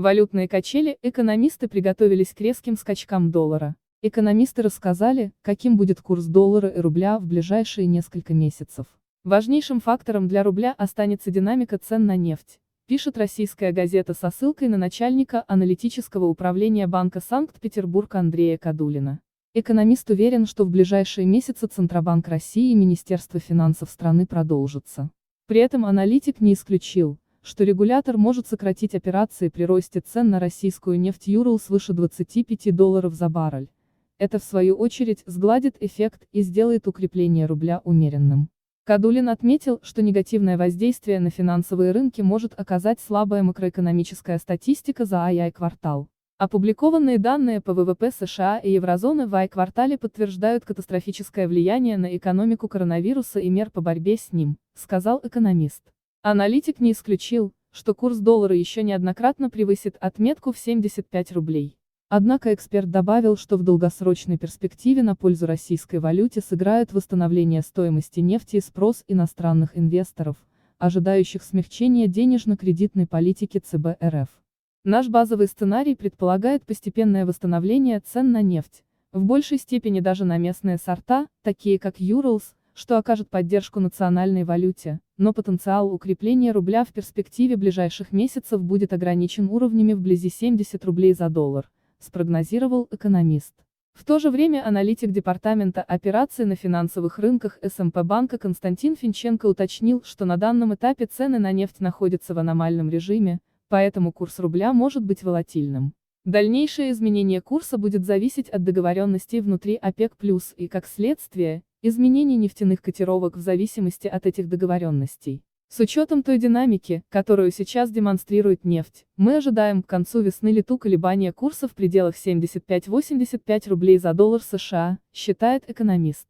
Валютные качели, экономисты приготовились к резким скачкам доллара. Экономисты рассказали, каким будет курс доллара и рубля в ближайшие несколько месяцев. Важнейшим фактором для рубля останется динамика цен на нефть, пишет российская газета со ссылкой на начальника аналитического управления Банка Санкт-Петербург Андрея Кадулина. Экономист уверен, что в ближайшие месяцы Центробанк России и Министерство финансов страны продолжатся. При этом аналитик не исключил, что регулятор может сократить операции при росте цен на российскую нефть Юрл свыше $25 за баррель. Это в свою очередь сгладит эффект и сделает укрепление рубля умеренным. Кадулин отметил, что негативное воздействие на финансовые рынки может оказать слабая макроэкономическая статистика за АИ-квартал. Опубликованные данные по ВВП США и еврозоны в АИ-квартале подтверждают катастрофическое влияние на экономику коронавируса и мер по борьбе с ним, сказал экономист. Аналитик не исключил, что курс доллара еще неоднократно превысит отметку в 75 рублей. Однако эксперт добавил, что в долгосрочной перспективе на пользу российской валюте сыграют восстановление стоимости нефти и спрос иностранных инвесторов, ожидающих смягчения денежно-кредитной политики ЦБ РФ. Наш базовый сценарий предполагает постепенное восстановление цен на нефть, в большей степени даже на местные сорта, такие как Юрлс, что окажет поддержку национальной валюте, но потенциал укрепления рубля в перспективе ближайших месяцев будет ограничен уровнями вблизи 70 рублей за доллар, спрогнозировал экономист. В то же время аналитик Департамента операций на финансовых рынках СМП банка Константин Финченко уточнил, что на данном этапе цены на нефть находятся в аномальном режиме, поэтому курс рубля может быть волатильным. Дальнейшее изменение курса будет зависеть от договоренностей внутри ОПЕК+, и, как следствие, изменений нефтяных котировок в зависимости от этих договоренностей. С учетом той динамики, которую сейчас демонстрирует нефть, мы ожидаем к концу весны лету колебания курса в пределах 75-85 рублей за доллар США, считает экономист.